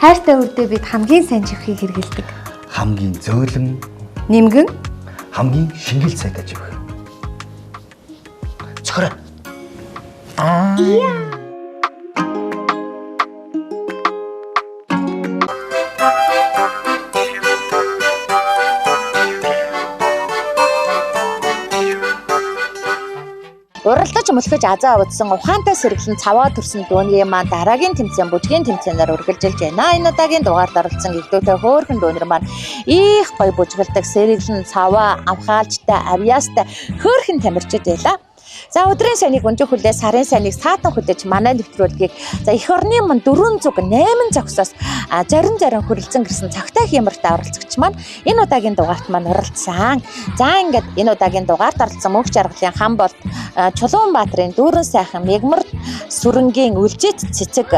Хайртай үрдээ бид хамгийн сайн чихвийг хэрэгэлдэг. Хамгийн зөөлөн, Нэмгэн, хамгийн шингэл сайтай чихв. Цохроо. Уралдаж мөлхөж азаа удсан ухаантай сэргэлэн цаваа төрсөн дүүнгийн маань дараагийн тэмцээн бүжгийн тэмцээнээр үргэлжилж байна. Энэ удаагийн дугаард оролцсон гэгдүүтэй хөөрхөн дүүнер маань их гоё бүжгэлдэг сэргэлэн цаваа амхаалжтай авьяастай хөөрхөн тамирчид байлаа. За өдрийн сайныг өнжих хүлээ сарын сайныг саатан хүлээж манай нэвтрүүлгийг за эх орны мань 408 зогсоос зарим хүрэлцэн гэрсэн цагтай хямртай оролцогч маань энэ удаагийн дугаарт маань оролцсон. За ингээд энэ удаагийн дугаарт оролцсон мөнх жаргалын хан бол Чулуунбаатарын дүүрэн сайхан мегмар сүрэнгийн үлжит цэцэг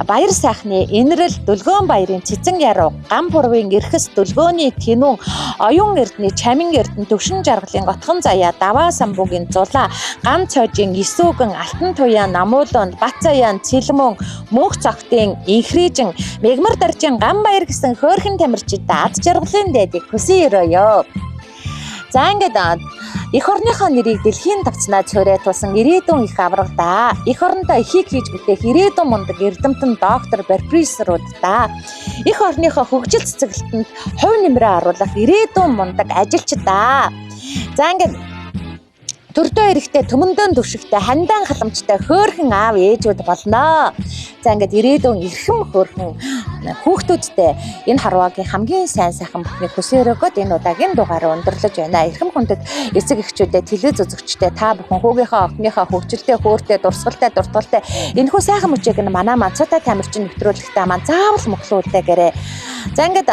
Баяр сайхны Инрэл Дөлгөөн баярын цэцэн яруу гам пурвын эрхэс дөлгөөний тэнүүн оюун эрдний чамин эрдэн төвшин жаргалын готхон заяа даваа самбуугийн зулаа гам цоожийн эсүүгэн алтан туяа намуулуунд бат заяан цэлмөн мөнх цогтын инхрижин мегмар даржин гам баяр гэсэн хөөрхөн тамирчид ад жаргалын дайдыг хүсэн өрөөё. За ингээд эх орныхоо нэрийг дэлхийн тавцнаа цорайтуулсан ирээдүйн их авраг да. Эх орондоо эхийг хийж бүтээх ирээдүйн мундаг эрдэмтэн доктор профессорууд да. Эх орныхоо хөгжил цэцэглэлтэнд хувь нэмрээ оруулах ирээдүйн мундаг ажилчид да. За ингээд төрдөө эрэхтэй төмөндөн төвшигтэй хандаан халамжтай хөөрхөн аав ээжүүд болно. За ингээд ирээдүйн эрхэм хөөрхөн хүүхдүүдтэй энэ харваагийн хамгийн сайн сайхан бүхний хүсээ өрөөгөөд энэ удаагийн дугаараа өндөрлөж байна. Эрхэм хүндэт эцэг эхчүүдэд телевиз үзэгчтэй та бүхэн хүүгийнхаа охиныхоо хөгжилтэй хөөртэй дурсгалтай дуртгалтай энэхүү сайхан мөчийг нь манай Манцуутай тамирчин нэвтрүүлэхдээ маань заавал мөхлүүлдээгээрэй. За ингээд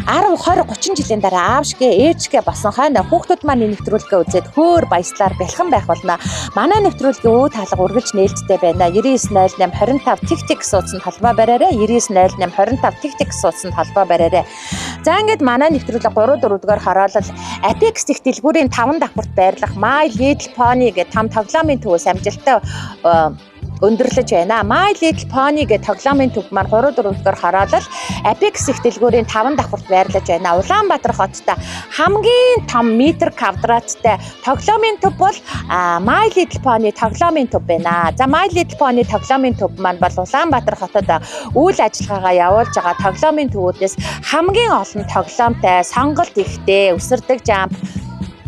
10, 20, 30 жилийн дараа аавшгээ, ээжгээ болсон хойно хүүхдүүд маань нэвтрүүлгээ үзээд хөөр баяслаар бэлхэн байх болно. Манай нэвтрүүлгийн үе таалга үргэлж нээлттэй байна. 9908 25 тик суудсанд холбоо бариарай. 9908 25 тик суудсанд холбоо бариарай. За ингээд манай нэвтрүүлэг 3-4 дугаар хороолол Apex их дэлгүүрийн 5 давхурт байрлах My Little Pony гэх том тоглоомын төвөөс амжилттай өндөрлөж байна. My Little Pony гэх тоглоомын төв маань 3-4 дугаар хороолол Apex их дэлгүүрийн 5 давхурт байрлаж байна. Улаанбаатар хоттой хамгийн том метр квадраттай тоглоомын төв бол My Little Pony тоглоомын төв байна. За My Little Pony тоглоомын төв маань бол Улаанбаатар хотод үйл ажиллагаагаа явуулж байгаа тоглоомын төвүүдээс хамгийн олон тоглоомтой, сонголт ихтэй, өсөрдөг жамп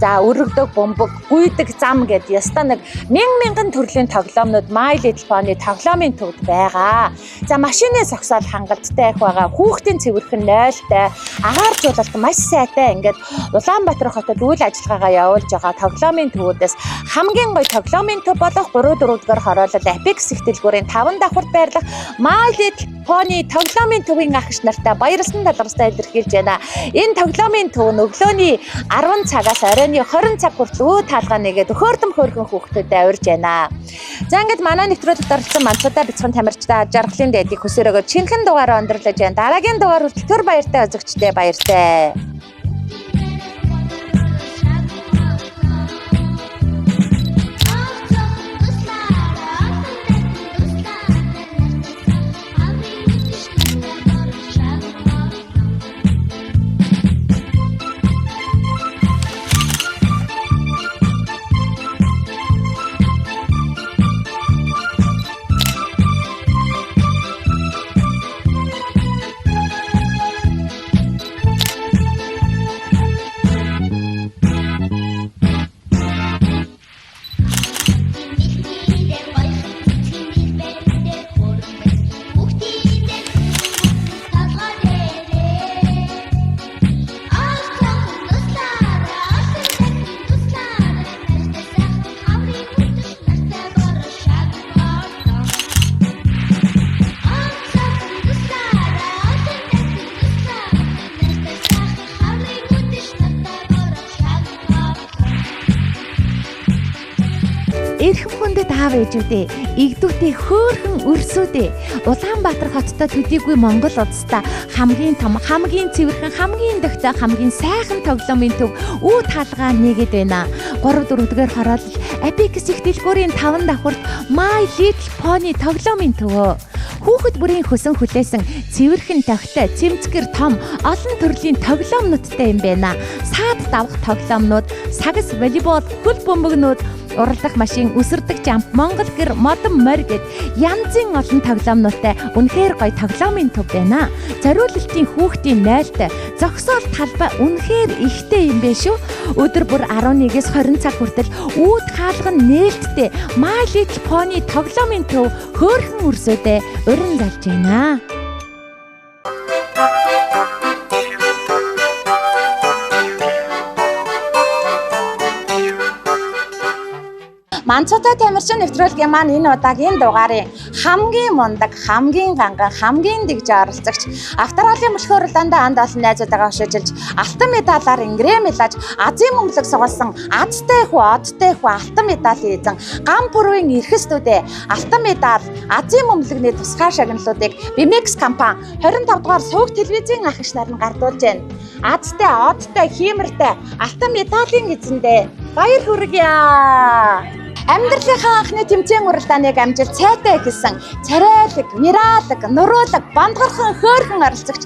за өргөдөг бомбог, гүйдэг зам гэдээ яста нэг мянган төрлийн тоглоомнууд My Little Pony тоглоомын төвд байгаа. За машины согсоол хангалттай их байгаа. Хүүхдийн цэвэрхэн 0-тай, агаар жуулалт маш сайтай ингээд Улаанбаатар хотод үйл ажиллагаагаа явуулж байгаа тоглоомын төвүүдээс хамгийн гоё тоглоомын төв болох 3-4 дугаар хороолол Apex их дэлгүүрийн 5 давхурт байрлах My Little Pony тоглоомын төвийн агш нартай баярлсан талархстай илэрхийлж байна. Энэ тоглоомын төв нь өглөөний 10 цагаас оройн 20 цаг хүртэл үе таалгаа нэгээд хөөрдөм хөөрхөн хүүхдүүдэд авирж байна. За ингээд манай нэвтрүүлэгт оролцсон Манцуутай бяцхан тамирчтай жаргалын дайдыг хүсэрөөгөө чинхэн дугаараа өндөрлөж байна. Дараагийн дугаар хүртэл төр баяртай үзэгчтэй баяртай. Эрхэм хүндэт аав ээжүүдээ, игдүүтэй хөөрхөн өрсүүдээ, Улаанбаатар хоттой төдийгүй Монгол улстай хамгийн том, хамгийн цэвэрхэн, хамгийн дохтой, хамгийн сайхан тоглоомын төв үе таалгаа нэгэд байна. 3-4 дугаар хороолол Apex их дэлгүүрийн 5 давхурт My Little Pony тоглоомын төвөө. Хүүхэд бүрийн хөсөн хүлээсэн цэвэрхэн тогтой, цэмцгэр том олон төрлийн тоглоомнуудтай юм байна. Саад давах тоглоомнууд, сагс волейбол, хөл бөмбөгнүүд уралдах машин, үсэрдэг жамп, Монгол гэр, модон морь гэд янзын олон тоглоомнуудтай үнэхээр гоё тоглоомын төв байна. Зориулалтын хүүхдийн найлтай, зогсоол талбай үнэхээр ихтэй юм бэ шүү. Өдөр бүр 11-ээс 20 цаг хүртэл үүд хаалган нээлттэй My Little Pony тоглоомын төв хөөрхөн үрсөдөө уран залж байна. Манцутай тамирчин нэвтрүүлгийн маань энэ удаагийн дугаарын хамгийн мундаг, хамгийн ганган, хамгийн дэгж оролцогч Австралийн мөчхөр улаандаа анд олон найзуудаагаа хөшөөжилж алтан медалаар ингрэмэлж Азийн мөнгөлөг сугалсан Азтай хүү, одтой хүү алтан медалийн эзэн гам бүрийн эрхэстүүдээ алтан медаль, Азийн мөнгөлөгний тусгай шагналуудыг BMX компани 25 дугаар сувг телевизийн ах иш нар нь гардуулж байна. Азтай, одтой, хиймэртэй алтан медалийн эзэндээ баяр хүргье. Амьдралынхаа анхны тэмцээн уралдааныг амжилт цайтай эхэлсэн царайлаг, миралаг, нуруулаг, бандгархан хөөрхөн оролцогч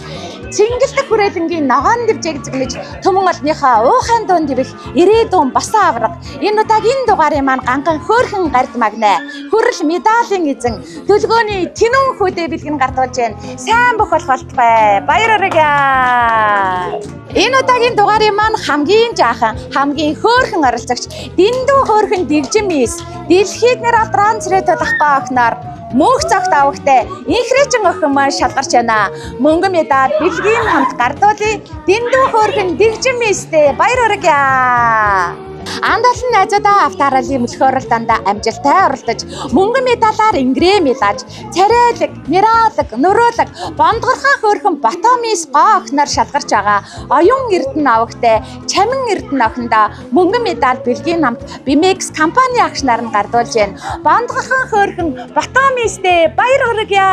Цэнгэлдэх хүрээлэнгийн ногоон дэвжээг зэгмэж төмөн олныхоо уухайн дуун дэвэх ирээдүйн басан авраг энэ удаагийн дугаарын маань ганган хөөрхөн гард магнаа хүрэл медалийн эзэн төлгөөний тэнүүн хүүдээ бэлгэн гардуулж байна. Сайн бүх болтугай баяр хүргье. Энэ удаагийн дугаарын маань хамгийн жаахан, хамгийн хөөрхөн оролцогч дэндүү хөөрхөн дэгжин мис дэлхийд нэр алдран цэрэтэ дахгүй охноор мөнх цагт авахтай инхрэжин охин маань шалгарч байна. Мөнгөн медаль бэлгийн хамт гардуулъя. Дэндүү хөөрхөн дэгжин мистэй баяр хүргье. Андалсан найзуудаа автааралын мөлхөөрөл дандаа амжилттай оролдож мөнгөн медалаар ингрэмэлж царайлаг, миралаг, нуруулаг, бондгорхон хөөрхөн батомис гоо охноор шалгарч байгаа. Оюун эрдэнэ авахтай чамин эрдэнэ охиндоо мөнгөн медаль бэлгийн хамт BMX компани агш нар нь гардуулж байна. Бондгорхон хөөрхөн батомистэй баяр хүргье.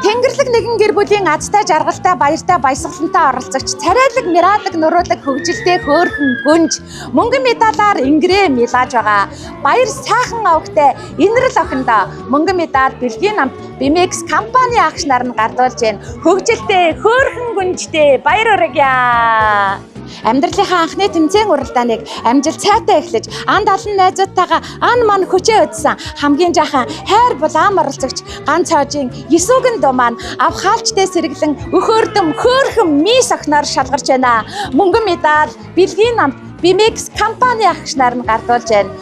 Тэнгэрлэг нэгэн гэр бүлийн азтай жаргалтай баяртай баясгалантай оролцогч царайлаг, миралаг, нуруулаг хөгжилтэй хөөрхөн гүнж мөнгөн медалаар ингрэмэлж байгаа. Баяр сайхан авахтай инрэл охиндоо мөнгөн медаль бэлгийн хамт BMX компани агш нар нь гардуулж байна. Хөгжилтэй хөөрхөн гүнжтэй баяр хүргье. Амьдралынхаа анхны тэмцээн уралдааныг амжилт цайтай эхлэж анд олон найзуудтайгаа ан ман хүчээ өдсөн хамгийн жаахан хайр булаам оролцогч ганц хоожийн Есүгэн дуу маань авхаалчтай сэргэлэн өхөөрдөм хөөрхөн мис охноор шалгарч байна. Мөнгөн медаль бэлгийн хамт BMX компани агш нар нь гардуулж байна.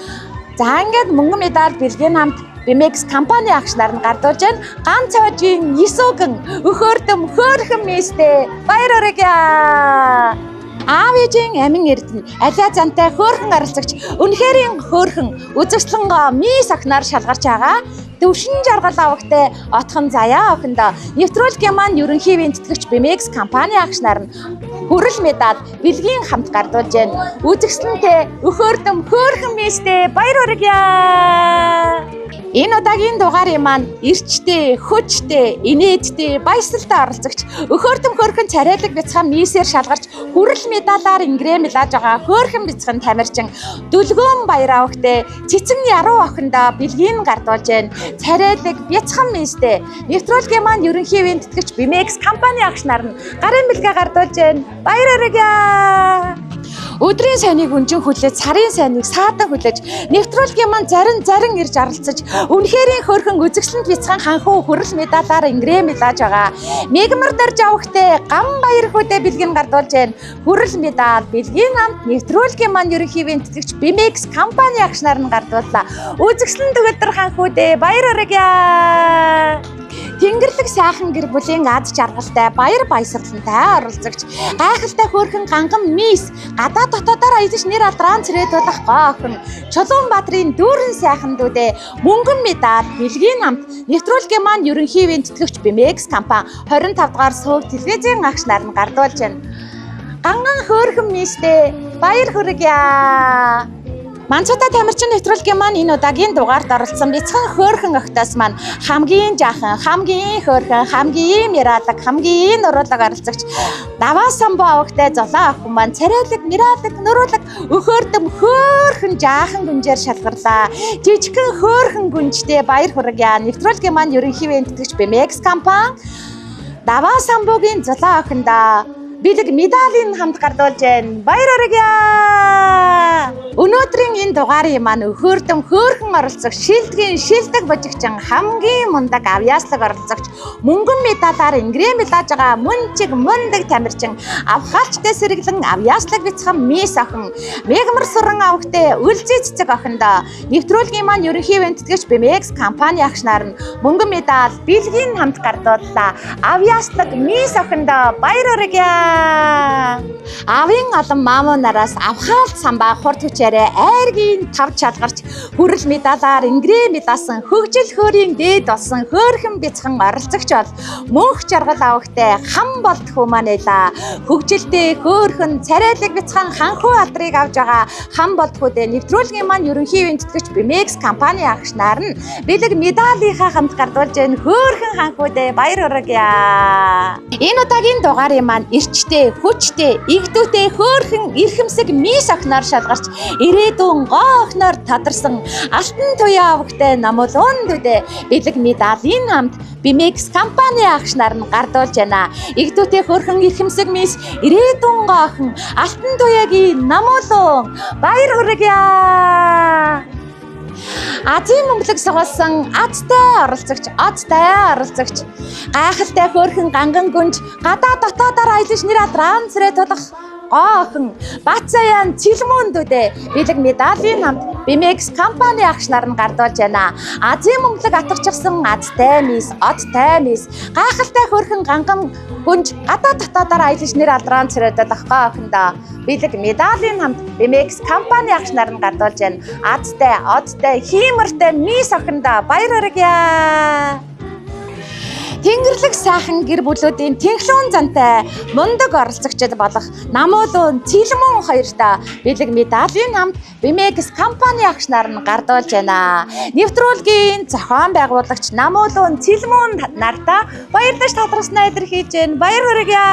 За ингээд мөнгөн медаль бэлгийн хамт BMX компани агш нар нь гардуулж байна. Ганц хоожийн Есүгэн өхөөрдөм хөөрхөн мистэй баяр хүргье. Аав ээжийн амин эрдэнэ алиа зантай хөөрхөн оролцогч үнэхэрийн хөөрхөн үзэгслэн мис охноор шалгарч байгаа. Дөвшин жаргал авахтай отхон заяа охиндоо нэвтрүүлгийн маань ерөнхий винтэтгэгч BMX компани агш нар нь хүрэл медаль бэлгийн хамт гардуулж байна. Үзэгслэнтэй өхөөрдөм хөөрхөн мистэй баяр хүргье. Энэ удаагийн дугаарын маань эрчтэй, хүчтэй, инээдтэй, баясгалтай оролцогч өхөөрдөм хөөрхөн царайлаг бяцхан мисээр шалгарч хүрэл медалаар ингрэмэлж байгаа хөөрхөн бяцхан тамирчин Дүлгөөн баяр авахтай цэцэн яруу охиндоо бэлгийн гардуулж байна. Царайлаг бяцхан мистэй нэвтрүүлгийн маань ерөнхий винтэтгэгч BMX компани агш нар нь гарын бэлгээ гардуулж байна. Баяр хүргье. Өдрийн сайныг өнжин хүлээж, сарын сайныг саадан хүлээж, нэвтрүүлгийн маань зарин ирж оролцож, үнэхэрийн хөөрхөн үзэгсэлд бяцхан ханхуу хүрэл медалаар ингрэмэлж байгаа. Мегмар дөрж авахтай гам баяр хүүдээ бэлгэн гардуулж байна. Хүрэл медаль бэлгийн хамт нэвтрүүлгийн маань ерөнхий винтэтгэгч BMX компани агш нар нь гардууллаа. Үзэгсэлд төгөлдөр ханхүүдээ баяр хүргье. Тэнгэрлэг сайхан гэр бүлийн аз жаргалтай баяр баясгалантай оролцогч гайхалтай хөөрхөн ганган мис гадаа дотоодоор аялж нэр алдран цэрэтүүлэх гоо охин Чулуунбаатарын дүүрэн сайхан дүүдээ мөнгөн медаль бэлгийн хамт нэвтрүүлгийн маань ерөнхий винтэтгэгч BMX компани 25 дугаар сувг телевизийн агш нар нь гардуулж байна. Ганган хөөрхөн мистэй баяр хүргье. Манцутай тамирчин нэвтрүүлгийн маань энэ удаагийн дугаард оролцсон бяцхан хөөрхөн охтоос маань хамгийн жаахан, хамгийн хөөрхөн, хамгийн миралаг, хамгийн нуруулаг оролцогч Даваа самбуу авахтай золоо охин маань царайлаг, миралаг, нуруулаг өхөөрдөм хөөрхөн жаахан гүнжээр шалгарлаа. Жижигхэн хөөрхөн гүнжтэй баяр хүргье. Нэвтрүүлгийн маань ерөнхий винтэтгэгч BMX компани Даваа самбуугийн золоо охиндоо бэлэг медалийн хамт гардуулж байна. Баяр хүргье. Өнөөдрийн энэ дугаарын маань хөөрхөн оролцогч, шилдэг божигчин хамгийн мундаг авьяаслаг оролцогч, мөнгөн медалаар ингрэм медалж байгаа мундаг тамирчин, авхаалчтай сэргэлэн авьяаслаг бяцхан мисс охин, мегмар суран авахтай үлзий цэцэг охиндоо нэвтрүүлгийн маань ерөнхий вентгэгч BMX компани агшнаар нь мөнгөн медаль, бэлгийн хамт гардууллаа. Авьяаслаг мисс охиндоо баяр хүргье. Авийн олон маамуунараас авхаалт самбаа хурд хүчээрээ айргийн тав чалгарч хүрэл медалаар ингрэм медалсан хөгжил хөөрийн дээд болсон хөөрхөн бяцхан оролцогч бол мөнх жаргал авахтай хам болтхоо манайла. Хөгжилтэй хөөрхөн царайлаг бяцхан ханхуу алдрыг авж байгаа хам болтхуудэ нэвтрүүлгийн маань ерөнхий вентгэгч BMX компани агшнаар нь бэлэг медалийнхаа хамт гардуулж байна. Хөөрхөн ханхуудэ баяр хүргье. Энэ удаагийн дугаарын маань эрчтэй, хүчтэй, игдүүтэй хөөрхөн эрхэмсэг мисс охиноор шалгарч ирээдүйн гоо охиноор тадарсан алтан туяа авахтай намуулуун дүдэ бэлэг медалийн хамт BMX компани агшнаар нь гардуулж байна. Игдүүтэй хөөрхөн эрхэмсэг мисс ирээдүйн гоо охин алтан туяагийн намуулуун баяр хүргье. Азийн мөнгөлөг сугалсан оролцогч гайхалтай хөөрхөн ганган гүнж гадаа дотоодоор аялж нэр адран цэрэ тулах охин Бацаян цэлмүүн дүдэ бэлэг медалийн хамт BMX компани агшнаар нь гардуулж байна. Азийн мөнгөлөг атарчихсан одтай мисс гайхалтай хөөрхөн ганган гүнж гадаа дотоодоор аялж нэр адран цэрэ тулах охиндоо бэлэг медалийн хамт BMX компани агшнаар нь гардуулж байна. Одтай хиймэртэй мисс охиндоо баяр хүргье. Тэнгэрлэг сайхан гэр бүлүүдийн тэнхлүүн зантай мундаг оролцогчид болох намуулуун цэлмүүн хоёртоо бэлэг медалийн хамт BMX компани агшнаар нь гардуулж байна. Нэвтрүүлгийн зохион байгуулагч намуулуун цэлмүүн нартаа баярлаж талархснаа илэрхийлж байна. Баяр хүргье.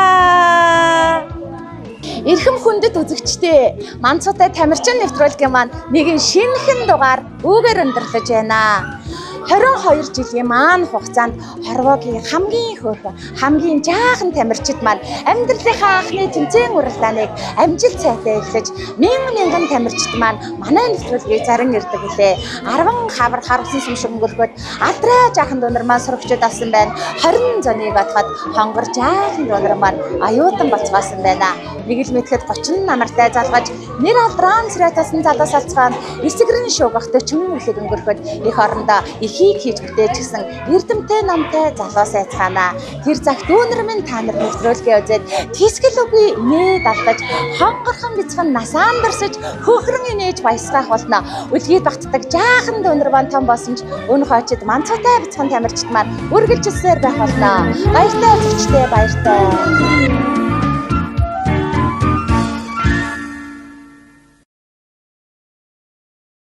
Эрхэм хүндэт үзэгчдээ Манцуутай тамирчин нэвтрүүлгийн маань нэгэн шинэхэн дугаар үүгээр өндөрлөж байна. 22 жилийн маань хугацаанд хорвоогийн хамгийн хөөрхөн, хамгийн жаахан тамирчид маань амьдралынхаа анхны тэмцээн уралдааныг амжилт сайтай эхлэж, мянган тамирчид маань манай нэвтрүүлгийг заран ирдэг гэлээ. 10 хавар харвсан сүмшиг өнгөрөхөд алдраа жаахан дунар маань сурагчид авсан байна. 20 зоныг батхад хонгор жаахан дунар маань аюутан болцгоосон байна. Нэг л мэдхэд 30 намартай залгаж нэр алдрaan цэрэтсэн залуус алцгаан эсгэрэн шуугах 40 үлэг өнгөрөхөд их орондоо ихийг хийж бүтээчихсэн эрдэмтэй намтай залуус айцгаана. Тэр цагт дүүнэр минь та нар нэвтрүүлгээ үзээд тэсгэл үгүй нээ далдаж хонгорхон бяцхан насаан дурсаж хөхрөн инээж баясгах болно. Үлгийд багтдаг жаахан дүүнэр маань том болсон ч өн хойчид Манцуутай бяцхан тамирчид маань үргэлжилсээр байх болно. Баяртай үзэгчдээ баяртай.